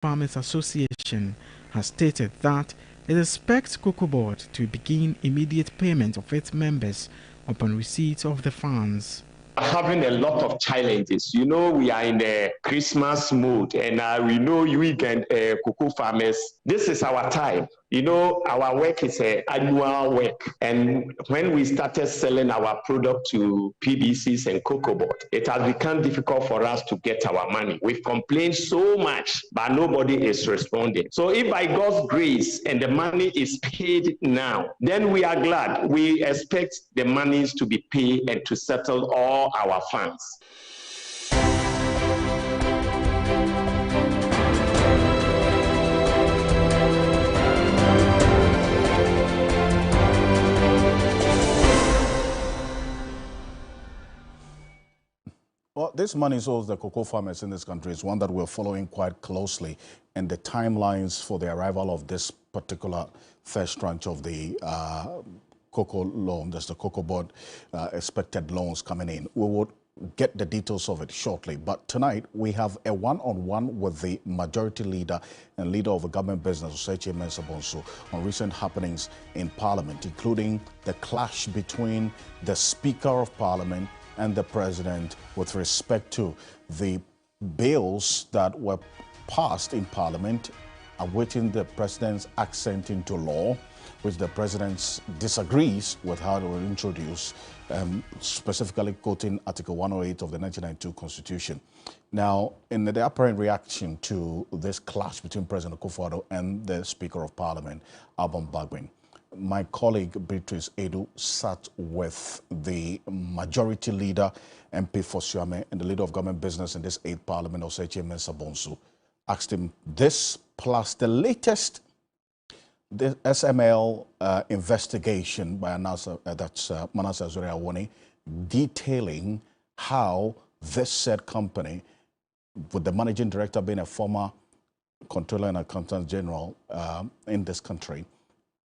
Farmers Association has stated that it expects Cocoa Board to begin immediate payment of its members upon receipt of the funds. Having a lot of challenges. You know, we are in the Christmas mood, and we know we can cocoa farmers. This is our time. You know, our work is an annual work, and when we started selling our product to PDCs and Cocoa Board, it has become difficult for us to get our money. We've complained so much, but nobody is responding. So if by God's grace and the money is paid now, then we are glad. We expect the monies to be paid and to settle all our funds. Well, this money owes the cocoa farmers in this country is one that we're following quite closely, and the timelines for the arrival of this particular first tranche of the cocoa loan, that's the Cocoa Board expected loans coming in. We would get the details of it shortly, but tonight we have a one-on-one with the majority leader and leader of the government business, Osechi Mensah-Bonsu, on recent happenings in Parliament, including the clash between the Speaker of Parliament and the President with respect to the bills that were passed in Parliament, awaiting the President's accent into law, which the President disagrees with how they were introduced, specifically quoting Article 108 of the 1992 Constitution. Now, in the apparent reaction to this clash between President Akufo-Addo and the Speaker of Parliament, Alban Bagbin, my colleague Beatrice Edu sat with the majority leader, MP for Suame, and the leader of government business in this 8th Parliament, Osechi Mensah-Bonsu, asked him this plus the latest the SML investigation by Manasseh Azuri-Awoni, detailing how this said company, with the managing director being a former controller and accountant general in this country,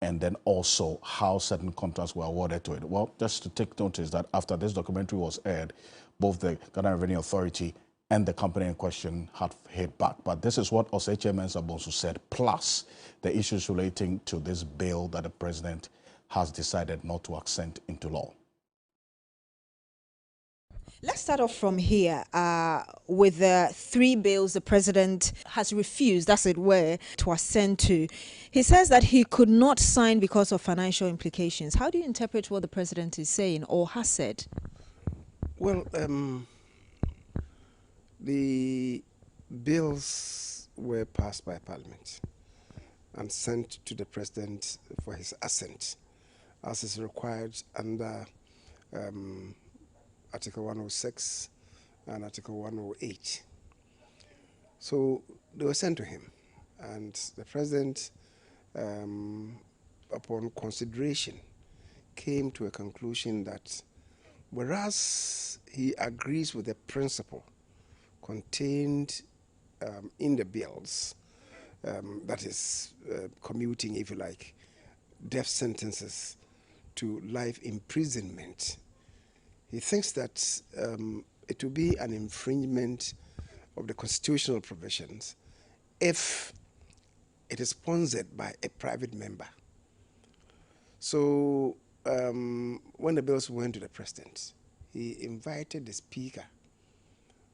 and then also how certain contracts were awarded to it. Well, just to take notice that after this documentary was aired, both the Ghana Revenue Authority and the company in question had hit back. But this is what Osechi Mensah-Bonsu said, plus the issues relating to this bill that the President has decided not to accent into law. Let's start off from here with the 3 bills the President has refused, as it were, to assent to. He says that he could not sign because of financial implications. How do you interpret what the President is saying or has said? Well, the bills were passed by Parliament and sent to the President for his assent, as is required under Article 106 and Article 108. So they were sent to him, and the President, upon consideration, came to a conclusion that whereas he agrees with the principle contained in the bills, that is commuting, if you like, death sentences to life imprisonment, he thinks that it will be an infringement of the constitutional provisions if it is sponsored by a private member. So when the bills went to the President, he invited the Speaker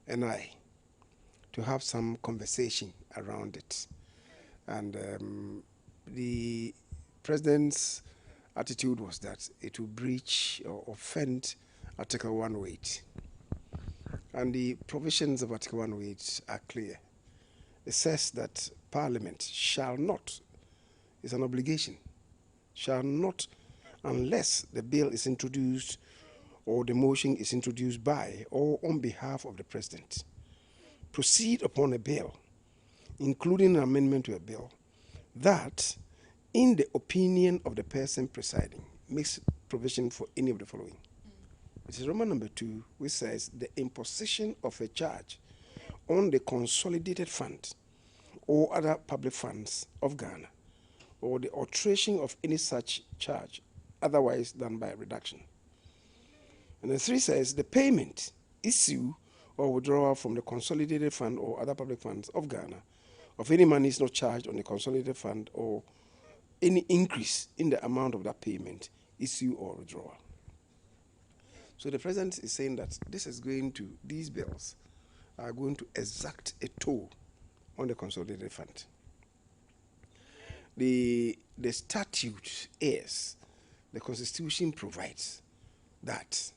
and I to have some conversation around it. And the President's attitude was that it will breach or offend Article 108. And the provisions of Article 108 are clear. It says that Parliament shall not, it's an obligation, shall not, unless the bill is introduced or the motion is introduced by or on behalf of the President, proceed upon a bill, including an amendment to a bill, that, in the opinion of the person presiding, makes provision for any of the following. It is Roman number 2, which says the imposition of a charge on the consolidated fund or other public funds of Ghana, or the alteration of any such charge, otherwise than by reduction. And the 3 says the payment, issue, or withdrawal from the consolidated fund or other public funds of Ghana of any money is not charged on the consolidated fund or any increase in the amount of that payment, issue or withdrawal. So the president is saying that these bills are going to exact a toll on the consolidated fund. The statute is, the Constitution provides that,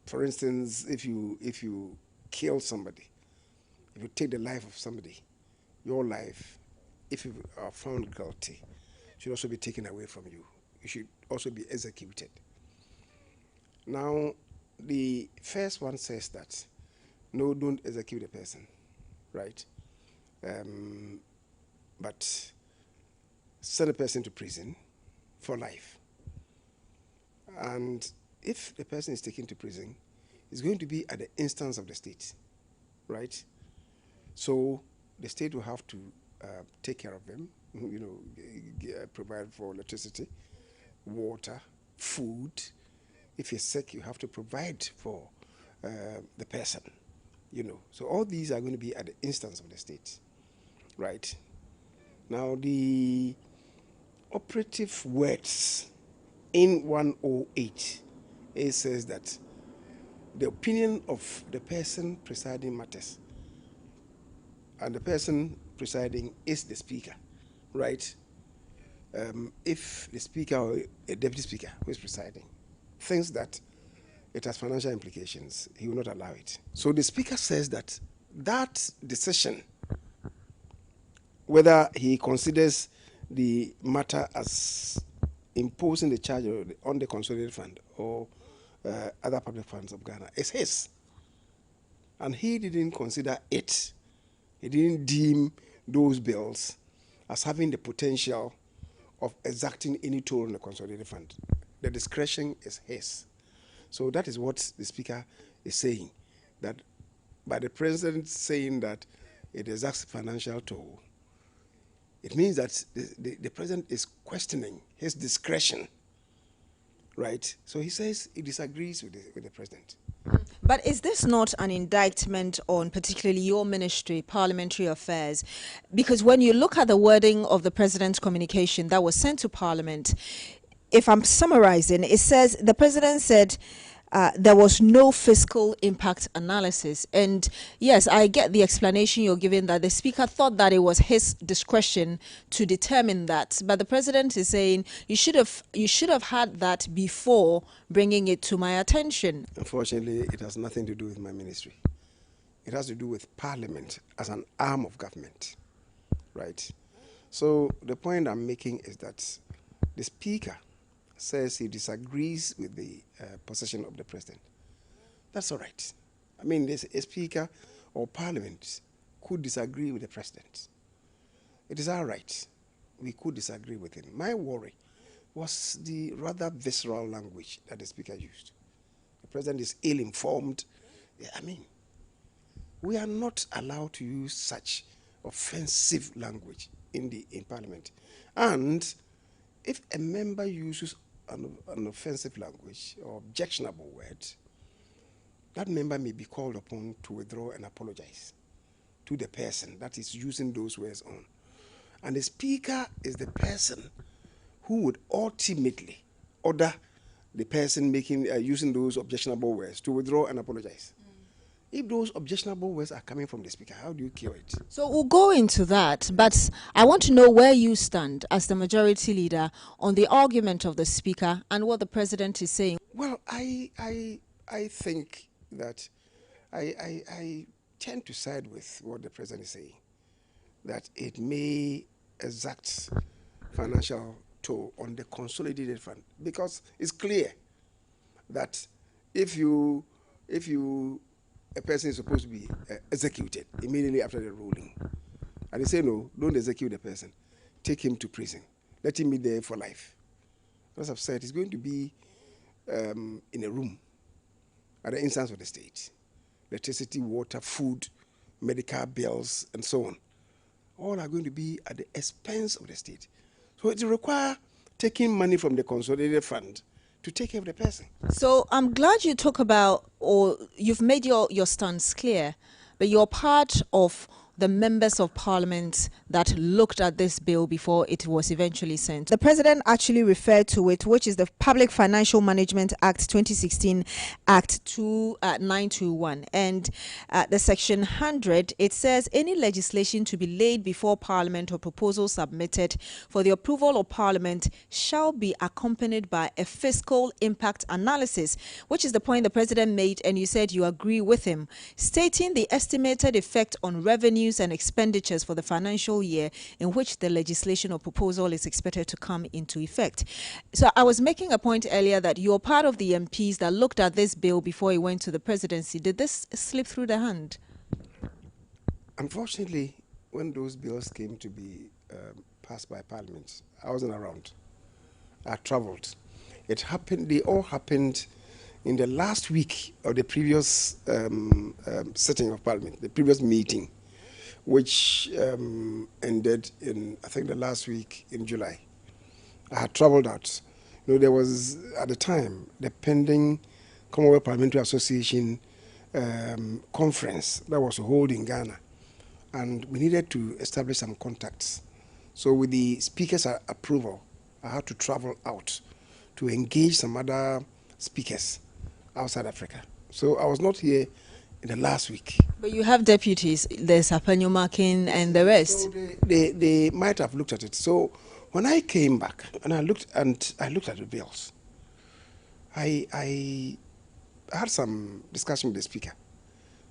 for instance, if you kill somebody, if you take the life of somebody, your life, if you are found guilty, should also be taken away from you. You should also be executed. Now, the first one says that, no, don't execute a person, right? But send a person to prison for life. And if the person is taken to prison, it's going to be at the instance of the state, right? So the state will have to take care of them, provide for electricity, water, food. If you're sick, you have to provide for the person, So all these are going to be at the instance of the state, right? Now, the operative words in 108, it says that the opinion of the person presiding matters, and the person presiding is the speaker, right? If the speaker or a deputy speaker who is presiding thinks that it has financial implications, he will not allow it. So the speaker says that that decision, whether he considers the matter as imposing the charge on the consolidated fund or other public funds of Ghana, is his. And he didn't consider it. He didn't deem those bills as having the potential of exacting any toll on the consolidated fund. The discretion is his. So that is what the speaker is saying, that by the president saying that it exacts financial toll, it means that the president is questioning his discretion, right? So he says he disagrees with the president. But is this not an indictment on particularly your ministry, parliamentary affairs? Because when you look at the wording of the president's communication that was sent to Parliament, if I'm summarizing, it says the president said there was no fiscal impact analysis. And yes, I get the explanation you're giving, that the speaker thought that it was his discretion to determine that. But the president is saying you should have had that before bringing it to my attention. Unfortunately, it has nothing to do with my ministry. It has to do with Parliament as an arm of government, right? So the point I'm making is that the speaker says he disagrees with the position of the president. That's all right. I mean, a speaker or Parliament could disagree with the president. It is all right. We could disagree with him. My worry was the rather visceral language that the speaker used. The president is ill-informed. I mean, we are not allowed to use such offensive language in Parliament. And if a member uses an offensive language or objectionable words, that member may be called upon to withdraw and apologize to the person that is using those words on. And the speaker is the person who would ultimately order the person using those objectionable words to withdraw and apologize. If those objectionable words are coming from the speaker, how do you kill it? So we'll go into that, but I want to know where you stand as the majority leader on the argument of the speaker and what the president is saying. Well, I think that I tend to side with what the president is saying, that it may exact financial toll on the consolidated fund, because it's clear that if a person is supposed to be executed immediately after the ruling, and they say, no, don't execute the person, take him to prison, let him be there for life. As I've said, he's going to be in a room at the instance of the state. Electricity, water, food, medical bills, and so on. All are going to be at the expense of the state. So it will require taking money from the consolidated fund to take care of the person. So I'm glad you talk about, or you've made your stance clear, but you're part of the members of parliament that looked at this bill before it was eventually sent. The president actually referred to it, which is the Public Financial Management Act 2016 Act 2921. And the section 100, it says any legislation to be laid before parliament or proposal submitted for the approval of parliament shall be accompanied by a fiscal impact analysis, which is the point the president made, and you said you agree with him, stating the estimated effect on revenues and expenditures for the financial year in which the legislation or proposal is expected to come into effect. So I was making a point earlier that you're part of the MPs that looked at this bill before it went to the presidency. Did this slip through the hand? Unfortunately, when those bills came to be passed by Parliament, I wasn't around. I traveled. It happened, they all happened in the last week of the previous sitting of Parliament, the previous meeting, which ended in, I think, the last week in July. I had traveled out. You know, there was, at the time, the pending Commonwealth Parliamentary Association conference that was held in Ghana. And we needed to establish some contacts. So with the speaker's approval, I had to travel out to engage some other speakers outside Africa. So I was not here in the last week. But you have deputies, there's Apanyo Makin and the rest. So they might have looked at it. So when I came back and I looked at the bills, I had some discussion with the speaker,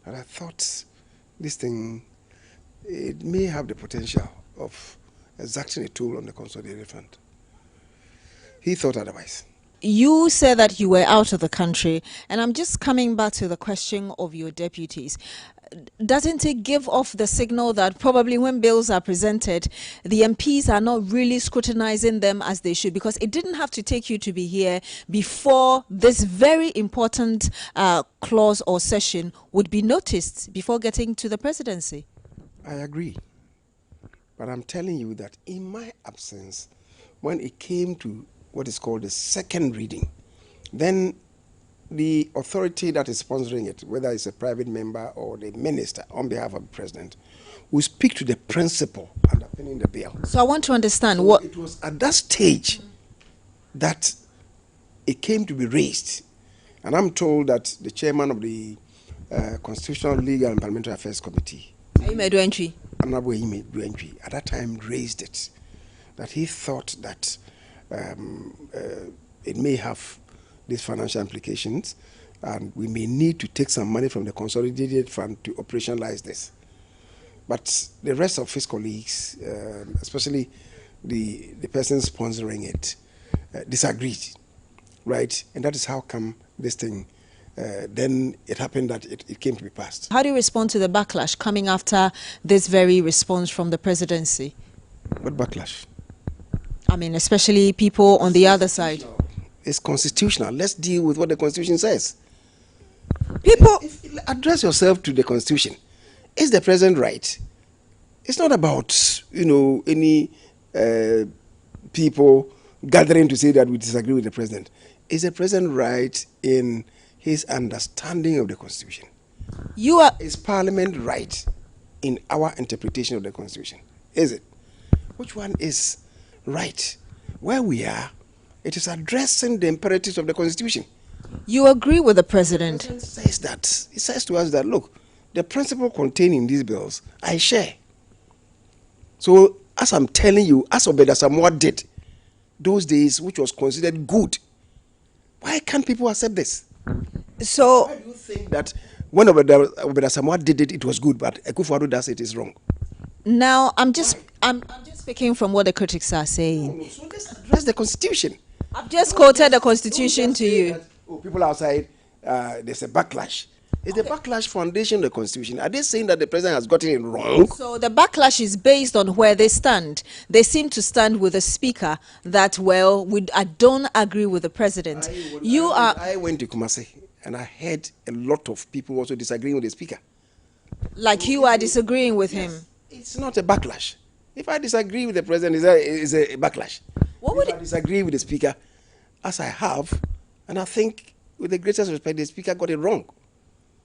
and I thought this thing, it may have the potential of exacting a toll on the consolidated fund. He thought otherwise. You said that you were out of the country, and I'm just coming back to the question of your deputies. Doesn't it give off the signal that probably when bills are presented, the MPs are not really scrutinizing them as they should? Because it didn't have to take you to be here before this very important clause or session would be noticed before getting to the presidency. I agree. But I'm telling you that in my absence, when it came to what is called the second reading, then the authority that is sponsoring it, whether it's a private member or the minister on behalf of the president, will speak to the principle underpinning the bill. So I want to understand what it was at that stage that it came to be raised. And I'm told that the chairman of the Constitutional, Legal and Parliamentary Affairs Committee, Honorable Ime Duentwi, at that time raised it, that he thought that it may have these financial implications, and we may need to take some money from the consolidated fund to operationalize this. But the rest of his colleagues, especially the person sponsoring it, disagreed, right? And that is how come this thing, then it happened that it came to be passed. How do you respond to the backlash coming after this very response from the presidency? What backlash? I mean, especially people on the other side. It's constitutional. Let's deal with what the Constitution says. People address yourself to the Constitution. Is the president right? It's not about, any people gathering to say that we disagree with the president. Is the president right in his understanding of the Constitution? Is Parliament right in our interpretation of the Constitution? Is it? Which one is right? Where we are, it is addressing the imperatives of the Constitution. You agree with the president? The president says that. He says to us that, look, the principle contained in these bills, I share. So, as I'm telling you, as Obeda Samoa did, those days, which was considered good, why can't people accept this? So, why do you think that when Obeda Samoa did it, it was good, but Akufo-Addo does it is wrong? Now, I'm just speaking from what the critics are saying. No, so let's address the Constitution. I've just quoted the Constitution to you. That, people outside, there's a backlash. Is the backlash foundation the Constitution? Are they saying that the president has gotten it wrong? So the backlash is based on where they stand. They seem to stand with the speaker that, well, I don't agree with the president. I went to Kumasi and I heard a lot of people also disagreeing with the speaker. Like you are disagreeing with him? It's not a backlash. If I disagree with the president, it's a backlash. If I disagree with the speaker, as I have, and I think with the greatest respect, the speaker got it wrong.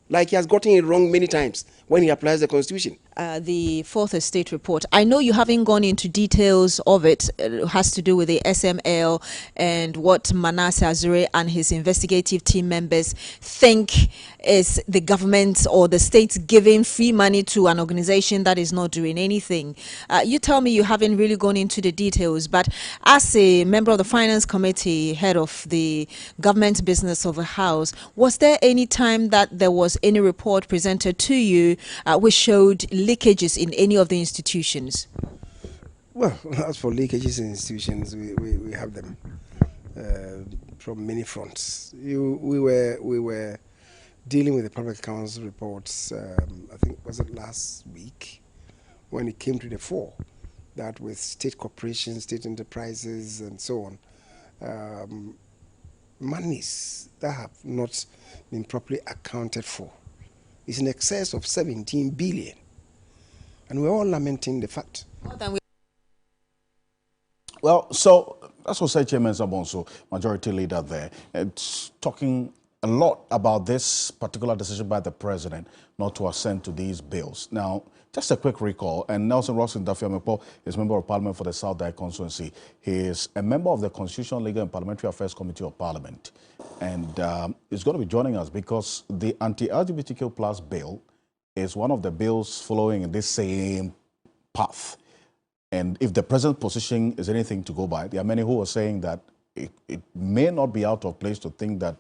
Like he has gotten it wrong many times when he applies the Constitution. the fourth estate report. I know you haven't gone into details of it. It has to do with the SML and what Manasseh Azure and his investigative team members think is the government or the state giving free money to an organization that is not doing anything. You tell me you haven't really gone into the details, but as a member of the Finance Committee, head of the government business of the House, was there any time that there was any report presented to you which showed leakages in any of the institutions? Well, as for leakages in institutions, we have them from many fronts. We were dealing with the public accounts reports. I think was it last week when it came to the fore that with state corporations, state enterprises, and so on, monies that have not been properly accounted for is in excess of 17 billion. And we're all lamenting the fact. Well, so that's what said Chairman Zabonso, Majority Leader there. It's talking a lot about this particular decision by the President not to assent to these bills. Now, just a quick recall, and Nelson Roxon Dafiamepo is Member of Parliament for the South Dike Constituency. He is a member of the Constitutional, Legal and Parliamentary Affairs Committee of Parliament. And he's going to be joining us because the anti-LGBTQ plus bill is one of the bills following in this same path. And if the present position is anything to go by, there are many who are saying that it may not be out of place to think that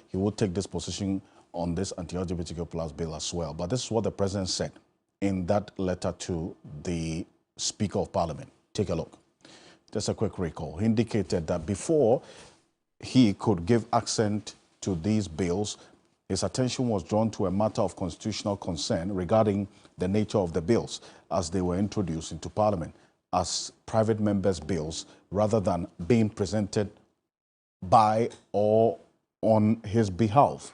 he would take this position on this anti-LGBTQ plus bill as well. But this is what the President said in that letter to the Speaker of Parliament. Take a look. Just a quick recall. He indicated that before he could give assent to these bills, his attention was drawn to a matter of constitutional concern regarding the nature of the bills as they were introduced into Parliament as private members' bills rather than being presented by or on his behalf.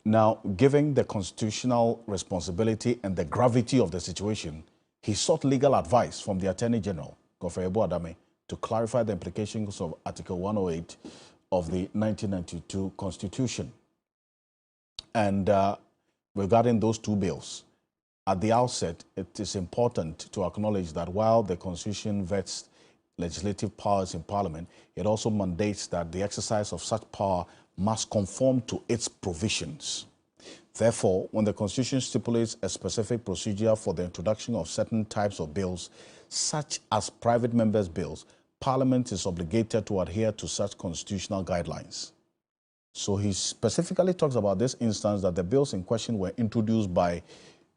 Now, given the constitutional responsibility and the gravity of the situation, he sought legal advice from the Attorney General, Godfrey Adame, to clarify the implications of Article 108 of the 1992 Constitution. And regarding those two bills, at the outset, it is important to acknowledge that while the Constitution vests legislative powers in Parliament, it also mandates that the exercise of such power must conform to its provisions. Therefore, when the Constitution stipulates a specific procedure for the introduction of certain types of bills, such as private members' bills, Parliament is obligated to adhere to such constitutional guidelines. So he specifically talks about this instance that the bills in question were introduced by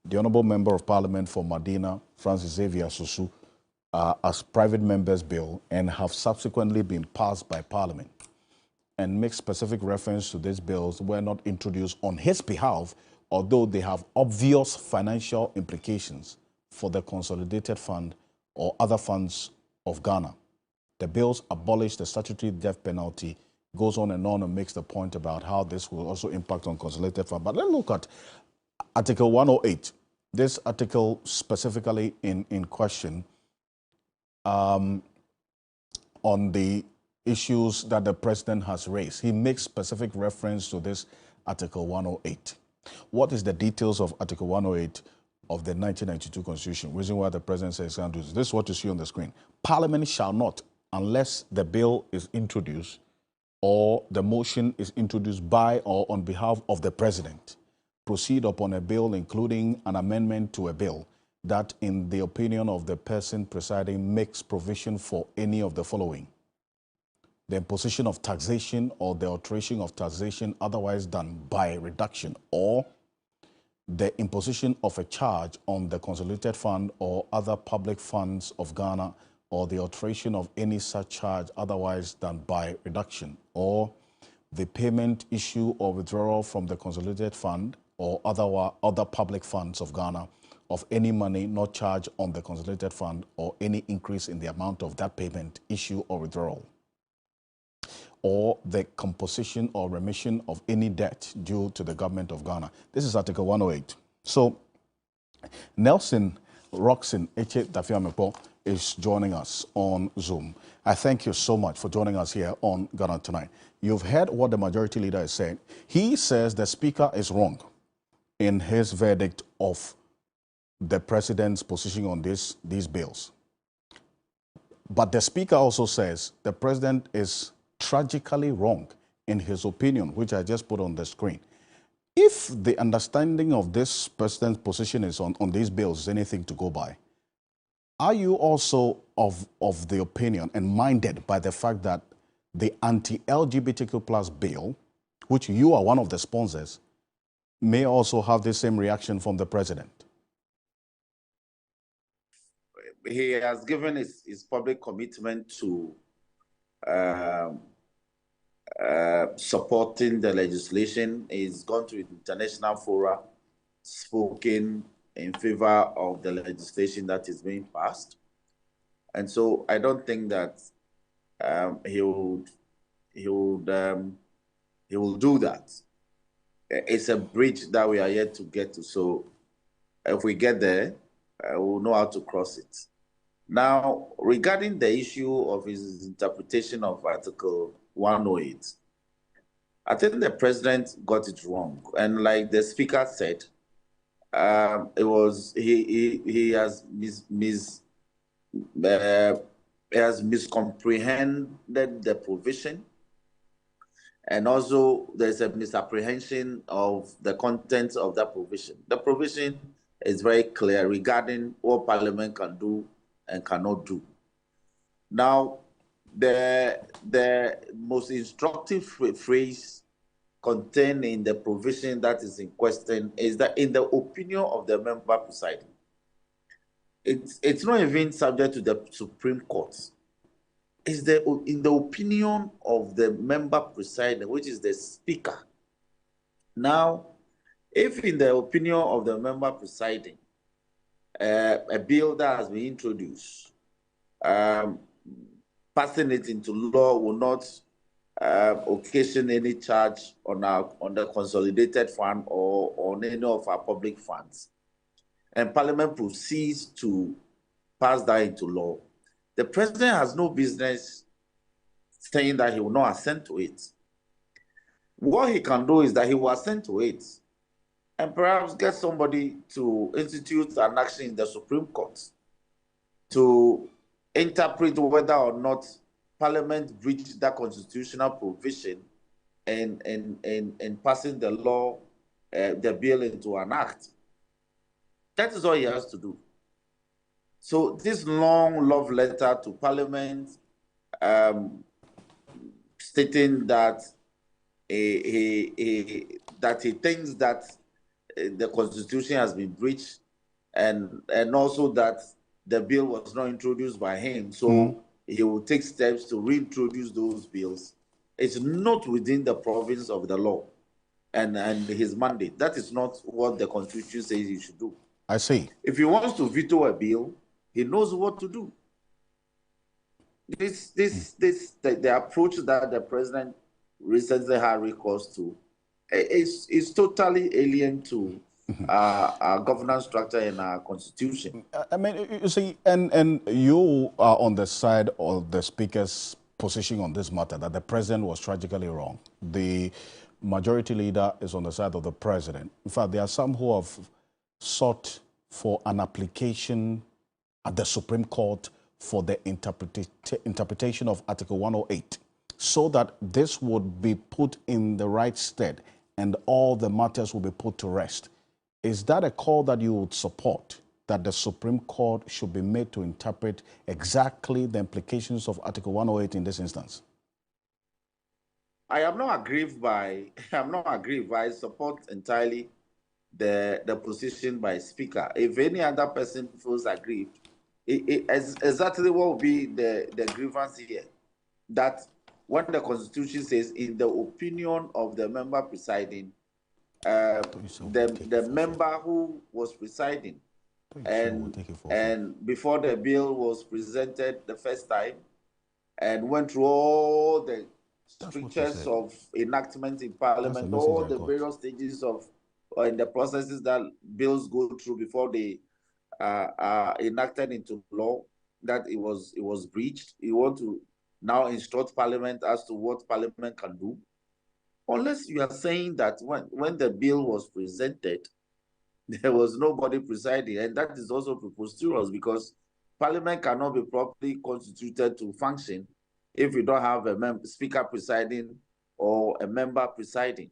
the Honourable Member of Parliament for Madina, Francis Xavier Susu, as private members' bill and have subsequently been passed by Parliament, and make specific reference to these bills were not introduced on his behalf, although they have obvious financial implications for the Consolidated Fund or other funds of Ghana. The bills abolish the statutory death penalty, goes on and makes the point about how this will also impact on Consolidated Fund. But let's look at Article 108. This article specifically in question on the issues that the President has raised. He makes specific reference to this Article 108. What is the details of Article 108 of the 1992 Constitution? Reason why the President says, this is what you see on the screen. Parliament shall not, unless the bill is introduced or the motion is introduced by or on behalf of the President, proceed upon a bill including an amendment to a bill that, in the opinion of the person presiding, makes provision for any of the following: the imposition of taxation or the alteration of taxation otherwise done by reduction, or the imposition of a charge on the Consolidated Fund or other public funds of Ghana, or the alteration of any such charge otherwise done by reduction, or the payment, issue, or withdrawal from the Consolidated Fund or other public funds of Ghana of any money not charged on the Consolidated Fund, or any increase in the amount of that payment, issue, or withdrawal, or the composition or remission of any debt due to the government of Ghana. This is Article 108. So Nelson Roxon Eche Dafiamepo is joining us on Zoom. I thank you so much for joining us here on Ghana Tonight. You've heard what the Majority Leader is saying. He says the Speaker is wrong in his verdict of the president's position on these bills. But the speaker also says the president is tragically wrong in his opinion, which I just put on the screen. If the understanding of this president's position is on these bills is anything to go by, are you also of the opinion and minded by the fact that the anti-LGBTQ plus bill, which you are one of the sponsors, may also have the same reaction from the president? He has given his public commitment to supporting the legislation. He's gone to international fora, spoken in favor of the legislation that is being passed. And so I don't think that he will do that. It's a bridge that we are yet to get to. So if we get there, we'll know how to cross it. Now, regarding the issue of his interpretation of Article 108, I think the president got it wrong. And like the speaker said, he has miscomprehended the provision. And also, there's a misapprehension of the content of that provision. The provision is very clear regarding what Parliament can do and cannot do. Now, the most instructive phrase contained in the provision that is in question is that in the opinion of the member presiding. It's not even subject to the Supreme Court. It's in the opinion of the member presiding, which is the speaker. Now, if in the opinion of the member presiding, a bill that has been introduced, passing it into law will not occasion any charge on the consolidated fund or on any of our public funds, and Parliament proceeds to pass that into law, the president has no business saying that he will not assent to it. What he can do is that he will assent to it and perhaps get somebody to institute an action in the Supreme Court to interpret whether or not Parliament breached that constitutional provision in passing the law, the bill into an act. That is all he has to do. So this long love letter to Parliament stating that he thinks that the Constitution has been breached, and also that the bill was not introduced by him, so he will take steps to reintroduce those bills. It's not within the province of the law and his mandate. That is not what the Constitution says he should do. I see. If he wants to veto a bill, he knows what to do. The approach that the president recently had recourse to is totally alien to our governance structure and our constitution. I mean, you see, and you are on the side of the speaker's position on this matter, that the president was tragically wrong. The majority leader is on the side of the president. In fact, there are some who have sought for an application at the Supreme Court for the interpretation of Article 108, so that this would be put in the right stead and all the matters will be put to rest. Is that a call that you would support, that the Supreme Court should be made to interpret exactly the implications of Article 108 in this instance? I am not aggrieved by, I support entirely the position by Speaker. If any other person feels aggrieved, exactly what will be the grievance here, that when the Constitution says, in the opinion of the member presiding, the member who was presiding, and before the bill was presented the first time, and went through all the strictures of enactment in Parliament, all the various stages of in the processes that bills go through before they are enacted into law, that it was breached. You want to now instruct Parliament as to what Parliament can do, unless you are saying that when the bill was presented, there was nobody presiding, and that is also preposterous because Parliament cannot be properly constituted to function if you don't have a speaker presiding or a member presiding.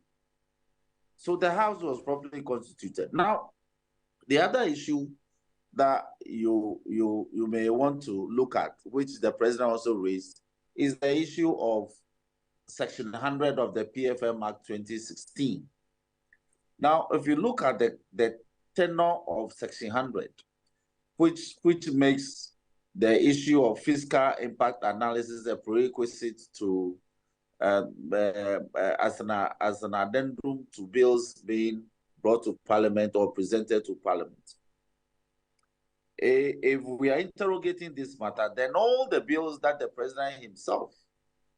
So the House was properly constituted. Now, the other issue that you may want to look at, which the president also raised, is the issue of Section 100 of the PFM Act 2016. Now, if you look at the tenor of Section 100, which makes the issue of fiscal impact analysis a prerequisite to as an addendum to bills being brought to Parliament or presented to Parliament. If we are interrogating this matter, then all the bills that the president himself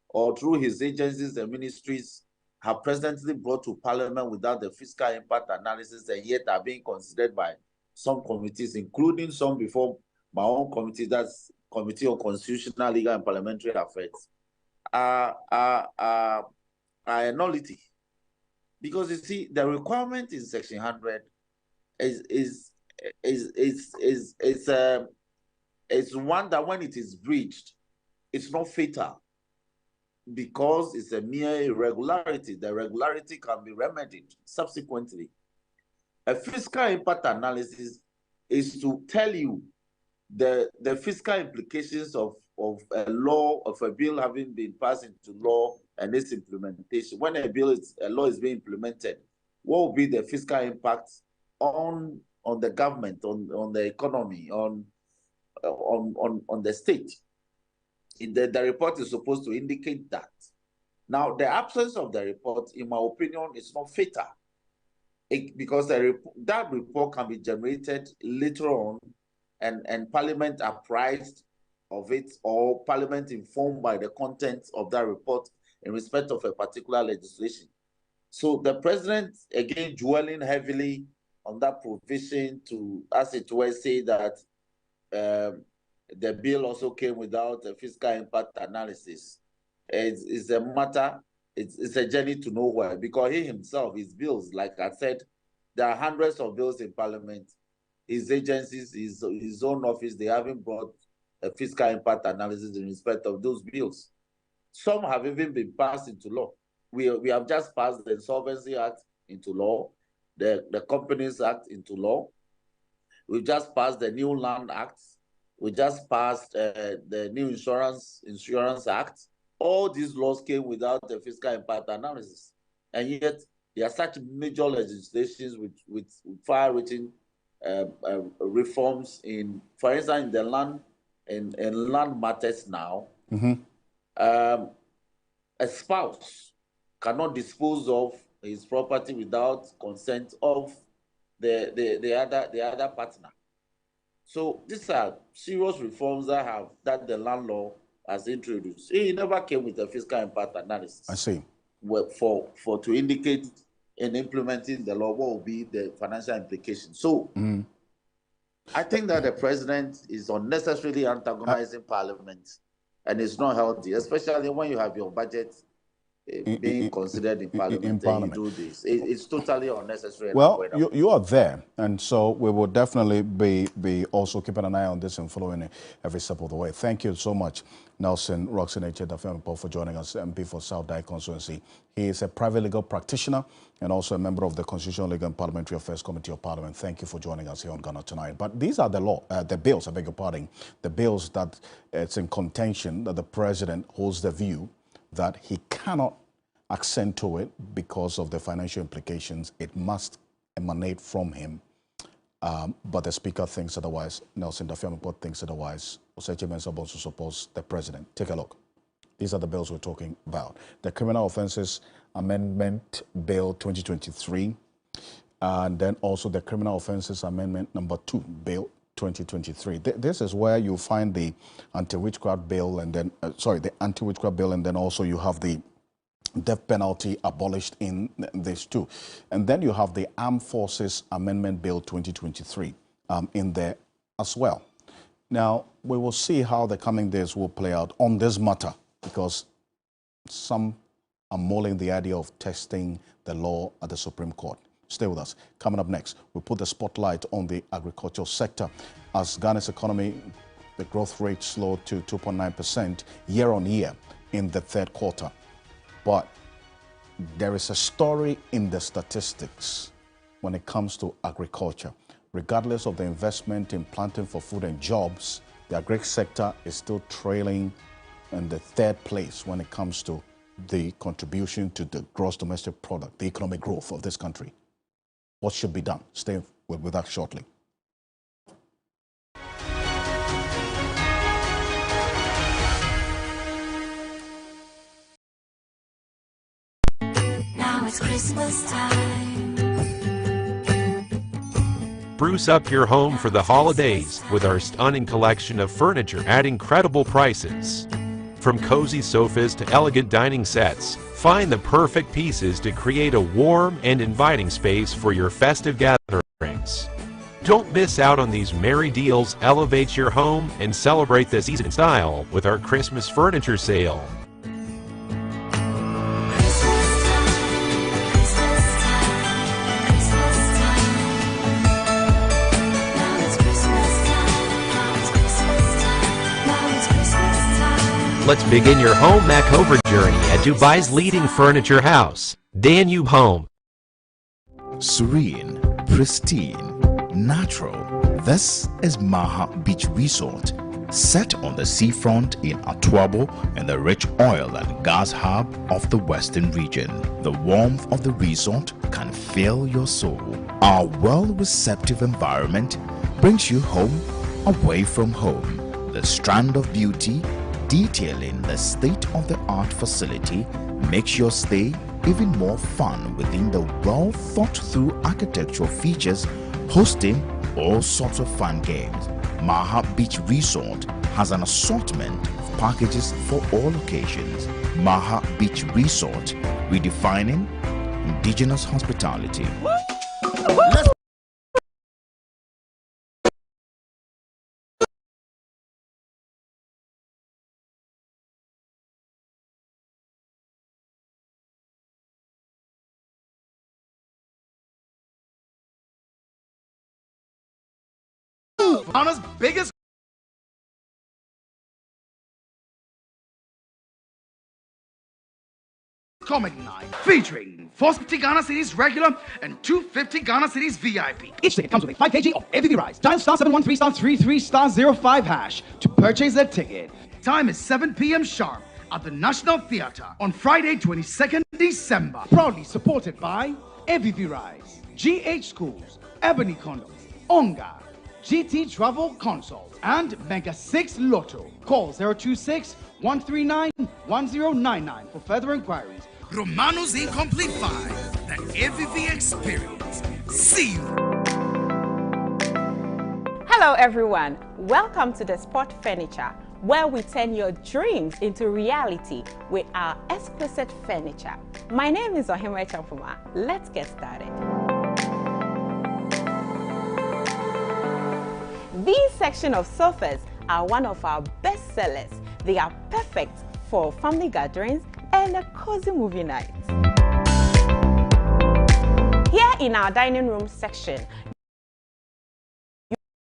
or through his agencies and ministries have presently brought to Parliament without the fiscal impact analysis and yet are being considered by some committees, including some before my own committee, that's Committee on Constitutional, Legal and Parliamentary Affairs, are a nullity. Because you see, the requirement in Section 100 is one that when it is breached, it's not fatal because it's a mere irregularity. The irregularity can be remedied subsequently. A fiscal impact analysis is to tell you the fiscal implications of a law, of a bill having been passed into law and its implementation. When a law is being implemented, what will be the fiscal impact on the government, on the economy, on the state? The report is supposed to indicate that. Now, the absence of the report, in my opinion, is not fatal, because that report can be generated later on, and Parliament apprised of it, or Parliament informed by the content of that report in respect of a particular legislation. So the president, again, dwelling heavily on that provision to, as it were, say that the bill also came without a fiscal impact analysis. It's a matter, it's a journey to nowhere, because he himself, his bills, like I said, there are hundreds of bills in Parliament. His agencies, his own office, they haven't brought a fiscal impact analysis in respect of those bills. Some have even been passed into law. We have just passed the Insolvency Act into law, the Companies Act into law. We've just passed the New Land Act. We just passed the New Insurance Act. All these laws came without the fiscal impact analysis. And yet, there are such major legislations with far-reaching reforms in, for instance, in the land, in land matters now. A spouse cannot dispose of his property without consent of the other partner. So these are serious reforms that the land law has introduced. It never came with a fiscal impact analysis. I see. For to indicate in implementing the law what will be the financial implications. So I think that the president is unnecessarily antagonizing Parliament, and it's not healthy, especially when you have your budget being considered in Parliament. And you do this. It's totally unnecessary. Well, you are there, and so we will definitely be also keeping an eye on this and following it every step of the way. Thank you so much, Nelson Roxon Echedafempo, for joining us, MP for South Dye Constituency. He is a private legal practitioner and also a member of the Constitutional Legal and Parliamentary Affairs Committee of Parliament. Thank you for joining us here on Ghana Tonight. But these are the bills, I beg your pardon, the bills that it's in contention that the president holds the view that he cannot accent to it because of the financial implications. It must emanate from him. But the Speaker thinks otherwise. Nelson Dafiampo thinks otherwise. Oseche Mensah also supports the president. Take a look. These are the bills we're talking about. The Criminal Offences Amendment Bill 2023, and then also the Criminal Offences Amendment number 2 Bill 2023. This is where you find the anti-witchcraft bill, and then the anti-witchcraft bill, and then also you have the death penalty abolished in this too. And then you have the Armed Forces Amendment Bill 2023 in there as well. Now, we will see how the coming days will play out on this matter, because some are mulling the idea of testing the law at the Supreme Court. Stay with us. Coming up next, we'll put the spotlight on the agricultural sector. As Ghana's economy, the growth rate slowed to 2.9% year-on-year in the third quarter. But there is a story in the statistics when it comes to agriculture. Regardless of the investment in planting for food and jobs, the agri sector is still trailing in the third place when it comes to the contribution to the gross domestic product, the economic growth of this country. What should be done? Stay with us shortly. Now it's Christmas time. Spruce up your home for the holidays with our stunning collection of furniture at incredible prices. From cozy sofas to elegant dining sets, find the perfect pieces to create a warm and inviting space for your festive gatherings. Don't miss out on these merry deals. Elevate your home and celebrate the season in style with our Christmas furniture sale. Let's begin your home makeover journey at Dubai's leading furniture house, Danube Home. Serene, pristine, natural. This is Maha Beach Resort, set on the seafront in Atuabo and the rich oil and gas hub of the western region. The warmth of the resort can fill your soul. Our well-receptive environment brings you home away from home. The strand of beauty detailing the state-of-the-art facility makes your stay even more fun within the well-thought-through architectural features, hosting all sorts of fun games. Maha Beach Resort has an assortment of packages for all occasions. Maha Beach Resort, redefining indigenous hospitality. Ghana's biggest comedy night, featuring 450 Ghana Cedis regular and 250 Ghana Cedis VIP. Each ticket comes with a 5 kg of AVV rice. Dial *713*33*05# to purchase that ticket. Time is 7 p.m. sharp at the National Theatre on Friday, 22nd December. Proudly supported by AVV Rice, GH Schools, Ebony Condoms, Onga, GT Travel Consult, and Mega 6 Lotto. Call 026-139-1099 for further inquiries. Romano's Incomplete 5, the AVV Experience. See you. Hello everyone, welcome to the Spot Furniture, where we turn your dreams into reality with our exquisite furniture. My name is Ohima Champuma. Let's get started. These section of sofas are one of our best sellers. They are perfect for family gatherings and a cozy movie night. Here in our dining room section,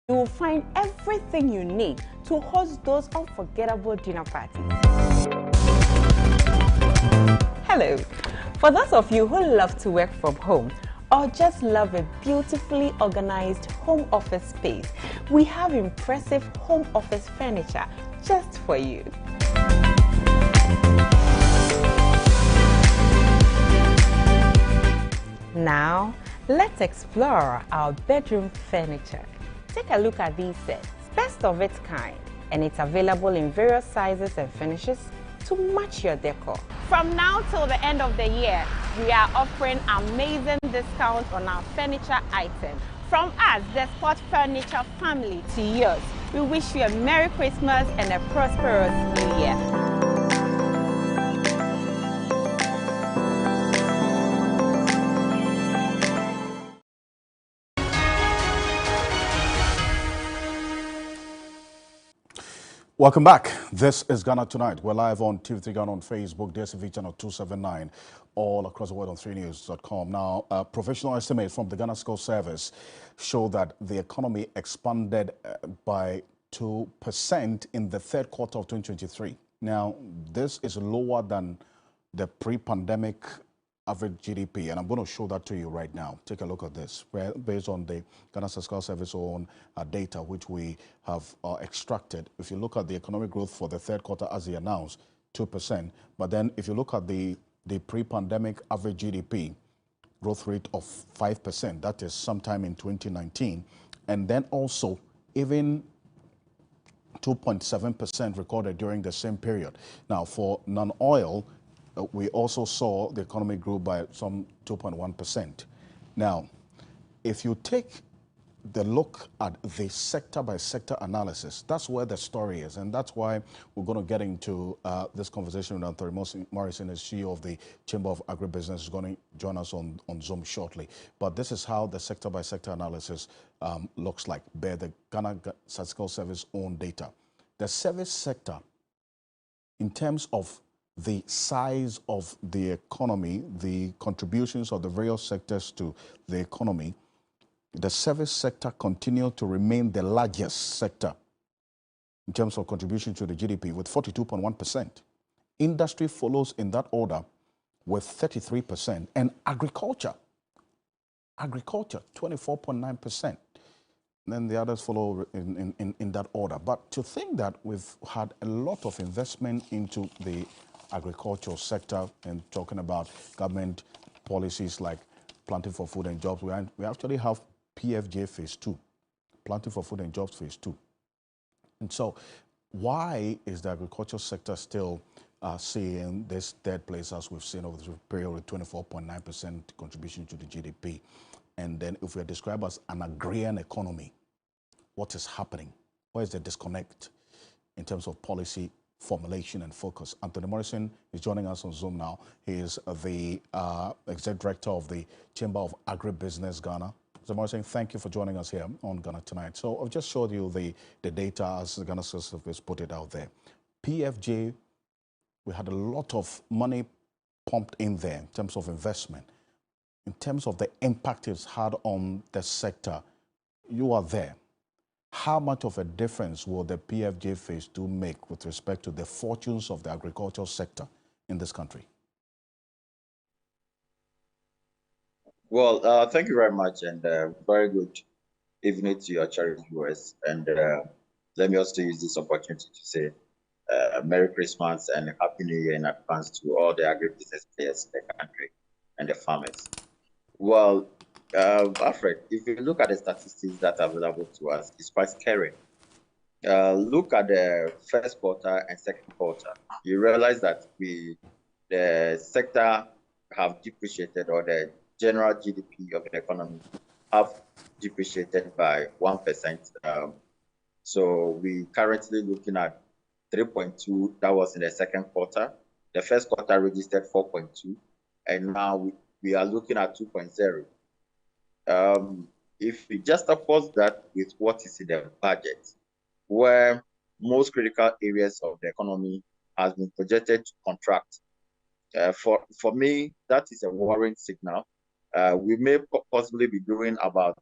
you will find everything you need to host those unforgettable dinner parties. Hello. For those of you who love to work from home, or just love a beautifully organized home office space, we have impressive home office furniture just for you. Now, let's explore our bedroom furniture. Take a look at these sets, best of its kind, and it's available in various sizes and finishes to match your decor. From now till the end of the year, we are offering amazing discounts on our furniture items. From us, the Spot Furniture family, to yours, we wish you a Merry Christmas and a prosperous New Year. Welcome back. This is Ghana Tonight. We're live on TV3 Ghana on Facebook, DSTV channel 279, all across the world on 3news.com. Now, professional estimates from the Ghana School Service show that the economy expanded by 2% in the third quarter of 2023. Now, this is lower than the pre-pandemic average GDP, and I'm going to show that to you right now. Take a look at this, based on the Ghana Statistical Service own data, which we have extracted. If you look at the economic growth for the third quarter, as they announced, 2%. But then if you look at the pre-pandemic average GDP growth rate of 5%, that is sometime in 2019, and then also even 2.7% recorded during the same period. Now, for non-oil, we also saw the economy grew by some 2.1%. Now, if you take the look at the sector-by-sector analysis, that's where the story is, and that's why we're going to get into this conversation with Anthony Morrison, as CEO of the Chamber of Agribusiness, is going to join us on Zoom shortly. But this is how the sector-by-sector analysis looks like, bear the Ghana Statistical Service own data. The service sector, in terms of the size of the economy, the contributions of the various sectors to the economy, the service sector continued to remain the largest sector in terms of contribution to the GDP with 42.1%. Industry follows in that order with 33%, and agriculture 24.9%. Then the others follow in that order. But to think that we've had a lot of investment into the agricultural sector and talking about government policies like planting for food and jobs, we actually have PFJ phase 2, planting for food and jobs phase 2. And so why is the agricultural sector still seeing this third place, as we've seen over the period, with 24.9% contribution to the GDP? And then if we're described as an agrarian economy, what is happening? Where is the disconnect in terms of policy formulation and focus? Anthony Morrison is joining us on Zoom now. He is the Executive Director of the Chamber of Agribusiness Ghana. Mr. Morrison, thank you for joining us here on Ghana Tonight. So I've just showed you the data as the Ghana Service put it out there. PFJ, we had a lot of money pumped in there in terms of investment. In terms of the impact it's had on the sector, you are there. How much of a difference will the PFJ phase 2 make with respect to the fortunes of the agricultural sector in this country? Well, thank you very much, and very good evening to your charity viewers. And let me also use this opportunity to say Merry Christmas and Happy New Year in advance to all the agribusiness players in the country and the farmers. Well, Alfred, if you look at the statistics that are available to us, it's quite scary. Look at the first quarter and second quarter. You realize that the sector have depreciated, or the general GDP of the economy have depreciated by 1%. So we currently looking at 3.2. That was in the second quarter. The first quarter registered 4.2, and now we are looking at 2.0. If we just oppose that with what is in the budget, where most critical areas of the economy has been projected to contract, for me, that is a worrying signal. We may possibly be doing about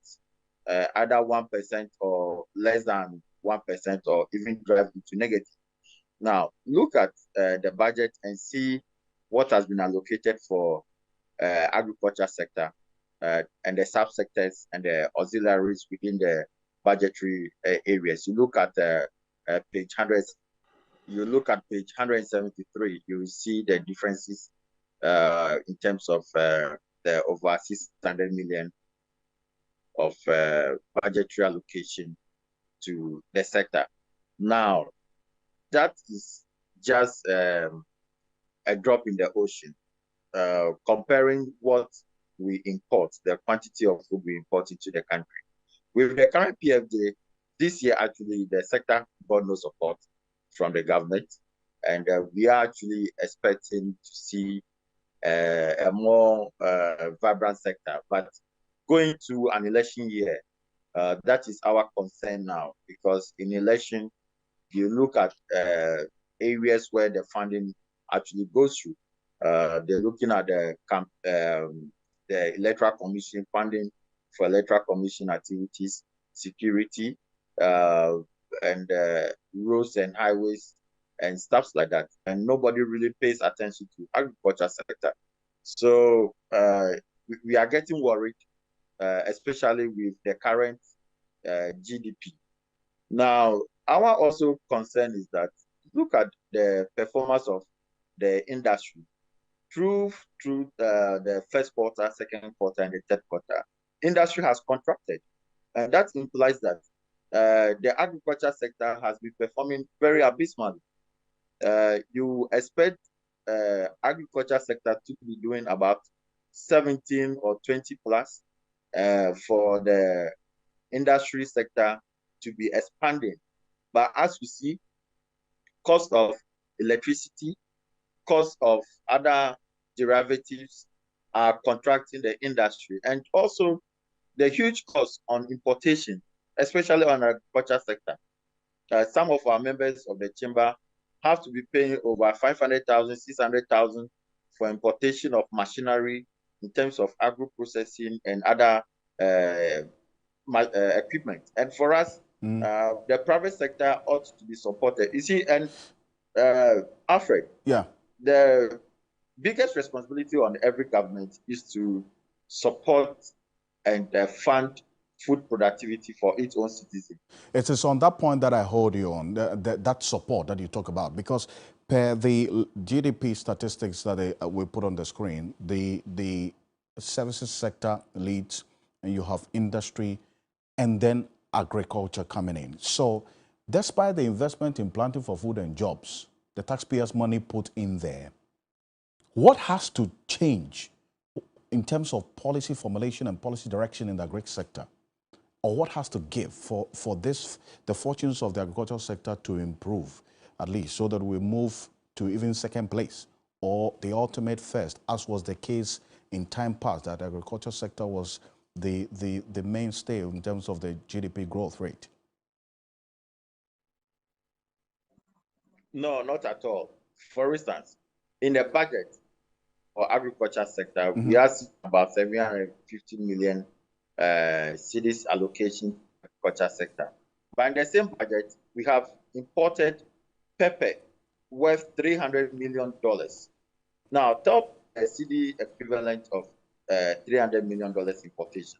either 1% or less than 1%, or even drive into negative. Now, look at the budget and see what has been allocated for agriculture sector and the subsectors and the auxiliaries within the budgetary areas. You look at page 100. You look at page 173. You will see the differences in terms of the over 600 million of budgetary allocation to the sector. Now, that is just a drop in the ocean. Comparing what we import, the quantity of food we import into the country. With the current PFJ, this year actually the sector got no support from the government, and we are actually expecting to see a more vibrant sector. But going to an election year, that is our concern now, because in election, you look at areas where the funding actually goes through. They're looking at the Electoral Commission funding for Electoral Commission activities, security, and roads and highways and stuff like that. And nobody really pays attention to agriculture sector. So we are getting worried, especially with the current GDP. Now, our also concern is that look at the performance of the industry through the first quarter, second quarter, and the third quarter. Industry has contracted, and that implies that the agriculture sector has been performing very abysmally. You expect agriculture sector to be doing about 17 or 20 plus for the industry sector to be expanding. But as we see, cost of electricity, cost of other derivatives are contracting the industry, and also the huge cost on importation, especially on the agriculture sector. Some of our members of the chamber have to be paying over 500,000, 600,000 for importation of machinery in terms of agro-processing and other equipment. And for us, the private sector ought to be supported. You see, and Alfred, the biggest responsibility on every government is to support and fund food productivity for its own citizens. It is on that point that I hold you on, that support that you talk about, because per the GDP statistics that we put on the screen, the services sector leads, and you have industry, and then agriculture coming in. So despite the investment in planting for food and jobs, the taxpayers' money put in there, what has to change in terms of policy formulation and policy direction in the agri sector? Or what has to give for the fortunes of the agricultural sector to improve, at least, so that we move to even second place or the ultimate first, as was the case in time past, that the agricultural sector was the mainstay in terms of the GDP growth rate? No, not at all. For instance, in the budget for agriculture sector, we are about 750 million cedis allocation agriculture sector. But in the same budget, we have imported pepper worth $300 million. Now, top CD equivalent of $300 million importation.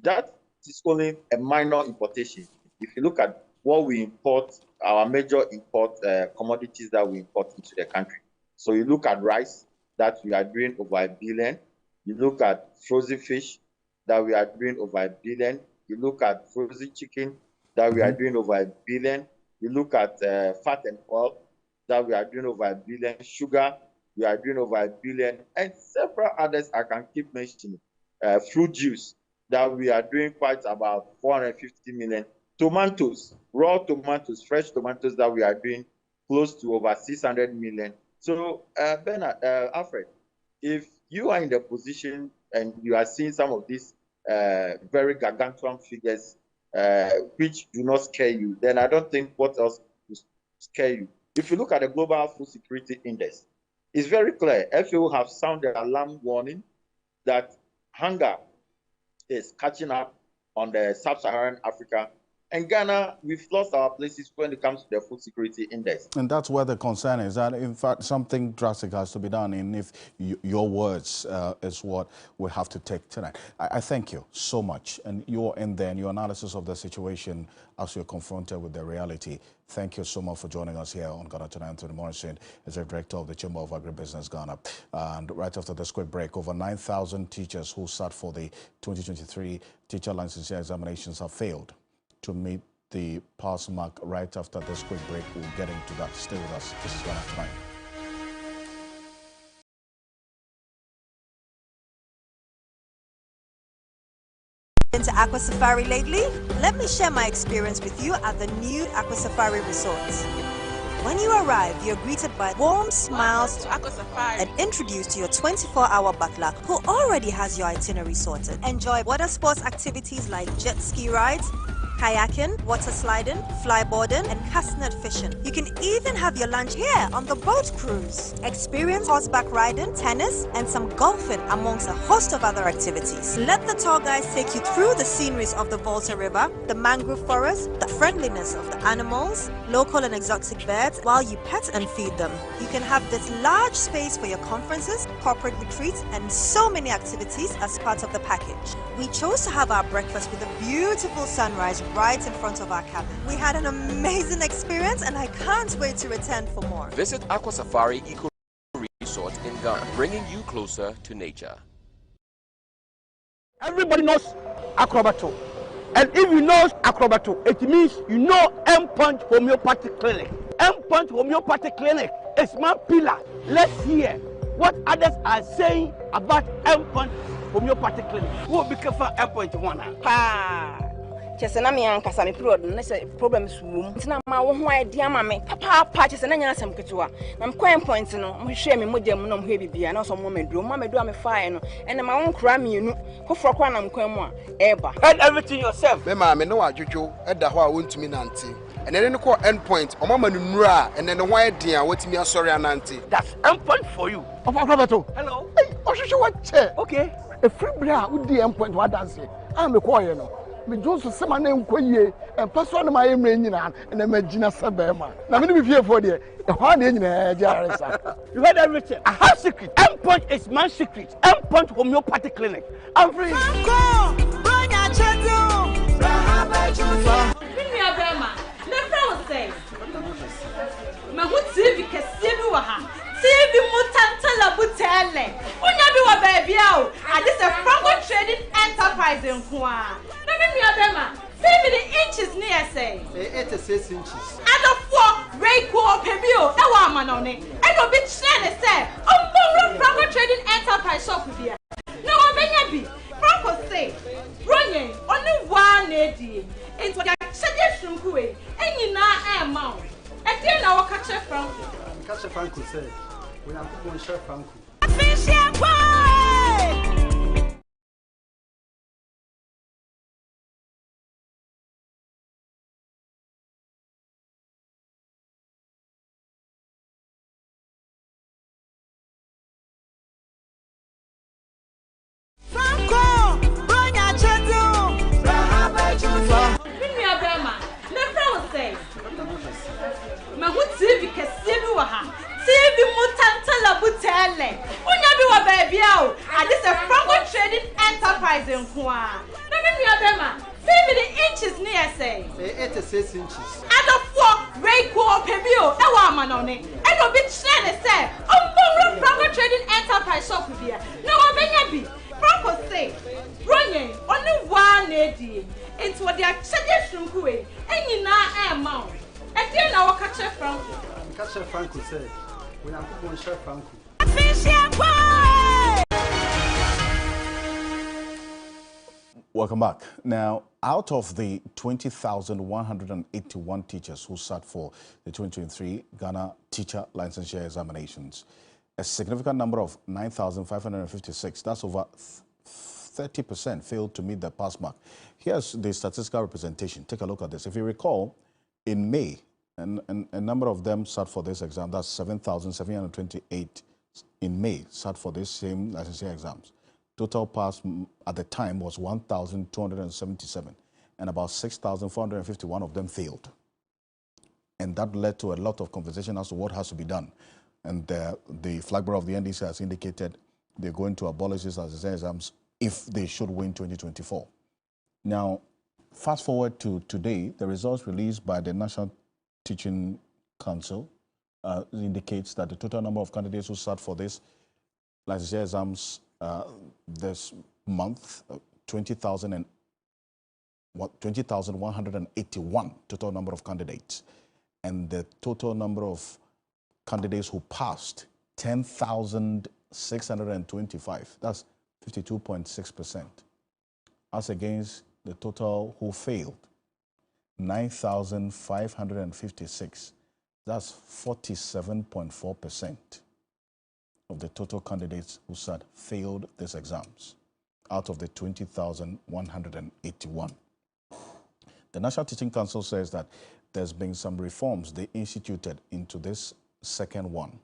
That is only a minor importation. If you look at what we import, our major import commodities that we import into the country. So you look at rice, that we are doing over $1 billion. You look at frozen fish, that we are doing over $1 billion. You look at frozen chicken, that we are doing over $1 billion. You look at fat and oil, that we are doing over $1 billion. Sugar, we are doing over $1 billion. And several others I can keep mentioning. Fruit juice, that we are doing quite about 450 million. Tomatoes, raw tomatoes, fresh tomatoes, that we are doing close to over 600 million. So, Bernard, Alfred, if you are in the position and you are seeing some of these very gargantuan figures which do not scare you, then I don't think what else will scare you. If you look at the Global Food Security Index, it's very clear. FAO have sounded alarm warning that hunger is catching up on the sub-Saharan Africa. And Ghana, we've lost our places when it comes to the food security index. And that's where the concern is, that in fact something drastic has to be done. And if your words is what we have to take tonight. I thank you so much. And your analysis of the situation as you're confronted with the reality. Thank you so much for joining us here on Ghana Tonight. Anthony Morrison is the director of the Chamber of Agribusiness Ghana. And right after this quick break, over 9,000 teachers who sat for the 2023 teacher licensure examinations have failed to meet the pass mark. Right after this quick break, we'll get into that. Stay with us. This is Ghana Tonight. Into Aqua Safari lately? Let me share my experience with you at the new Aqua Safari Resort. When you arrive, you're greeted by warm smiles and introduced to your 24-hour butler who already has your itinerary sorted. Enjoy water sports activities like jet ski rides, kayaking, water sliding, flyboarding, and castnet fishing. You can even have your lunch here on the boat cruise. Experience horseback riding, tennis, and some golfing amongst a host of other activities. Let the tour guides take you through the sceneries of the Volta River, the mangrove forest, the friendliness of the animals, local and exotic birds, while you pet and feed them. You can have this large space for your conferences, corporate retreats, and so many activities as part of the package. We chose to have our breakfast with a beautiful sunrise right in front of our cabin. We had an amazing experience and I can't wait to return for more. Visit Aqua Safari Eco Resort in Ghana, bringing you closer to nature. Everybody knows Acrobato. And if you know Acrobato, it means you know M-Punch Homeopathic Clinic. M-Punch Homeopathic Clinic is my pillar. Let's hear what others are saying about M-Punch Homeopathic Clinic. Who will be careful M-Punch one? Chesena me ankasa me period na say problems wom ntina ma wo ho idea ma me papa chesena nya asem ketewa na me coin point no mo hwe me mogya mu no mo hwe bibia na so mo meduro me fire no ene ma won kra mienu foforo kwa na mkwan mu a eba head everything yourself me ma me no adwodwo eda ho a wontumi nante ene ne ko end point o mama nu a ene ne ho idea watimi asori anante. That's end point for you of Acrobato. Hello hey ohwehwe what che okay a free bra wo di end point what dance am me call you no me Johnson se man enkoyie and person na my emre nyina na magina sebema na me be fie for there e ho na nyina jaresa. You heard everything. I have secret. M-Punch is my secret. M-Punch Homeopathic Clinic. I'm free. Me hu TV kese bi wa ha. TV mutantala butele. Unya bi wa baby a o. Ade se Franco Trading Enterprise nko a. Na me nua bema. See me the inches near say. 86 inches. Adofo Reiko Pebio. E wa ama no ne. E no bi kire ne say. Ombom Franco Trading Enterprise shop bia. Na o benya bi. Franco say. Ronye only one edi. Into the suggestion kuwe. Enyina e ma o. E dey na wo ka che Franco. Catch Franco said, we are going to share Franco. TV mutantala butele. Unya bi wa baby a o. Ade se Franco Trading Enterprise nko a. Na me nua bema. See me the inches near say. 86 inches. Adofo Reiko Pebio. E wa ama no ne. E no bi kire ne say. Ombom Franco Trading Enterprise shop bia. Na wo benya bi. Franco say. Ronye only one edi. Into what they are suggestion kuwe. Enyina e ma o. E dey na wo ka che Franco. Catch Franco said, we are going to share Franco. Welcome back. Now, out of the 20,181 teachers who sat for the 2023 Ghana Teacher Licensure Examinations, a significant number of 9,556, that's over 30%, failed to meet the pass mark. Here's the statistical representation. Take a look at this. If you recall, in May, and a number of them sat for this exam. That's 7,728 in May sat for this same licensure exams. Total pass at the time was 1,277, and about 6,451 of them failed. And that led to a lot of conversation as to what has to be done. And the flag bearer of the NDC has indicated they're going to abolish these licensure exams if they should win 2024. Now, fast forward to today, the results released by the National Teaching Council indicates that the total number of candidates who sat for this licensure exams this month, 20,181 total number of candidates, and the total number of candidates who passed, 10,625. That's 52.6%, as against the total who failed, 9,556. That's 47.4% of the total candidates who sat failed these exams out of the 20,181. The National Teaching Council says that there's been some reforms they instituted into this second one.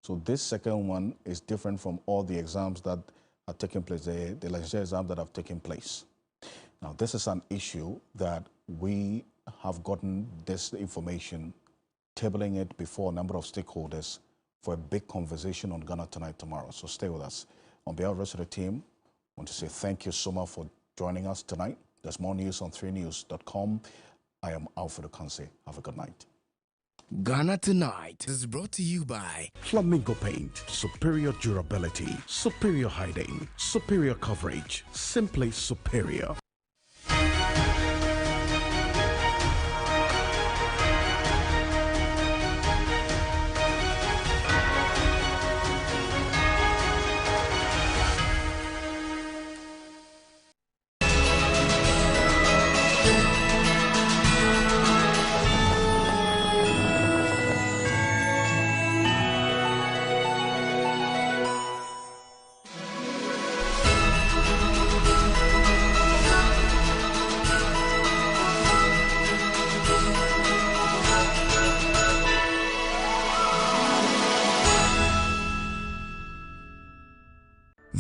So this second one is different from all the exams that are taking place, the legislative exams that have taken place. Now, this is an issue that we have gotten this information, tabling it before a number of stakeholders for a big conversation on Ghana Tonight tomorrow. So stay with us. On behalf of the rest of the team, I want to say thank you so much for joining us tonight. There's more news on 3news.com. I am Alfred Ocansey. Have a good night. Ghana Tonight is brought to you by Flamingo Paint. Superior durability, superior hiding, superior coverage, simply superior.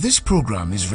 This program is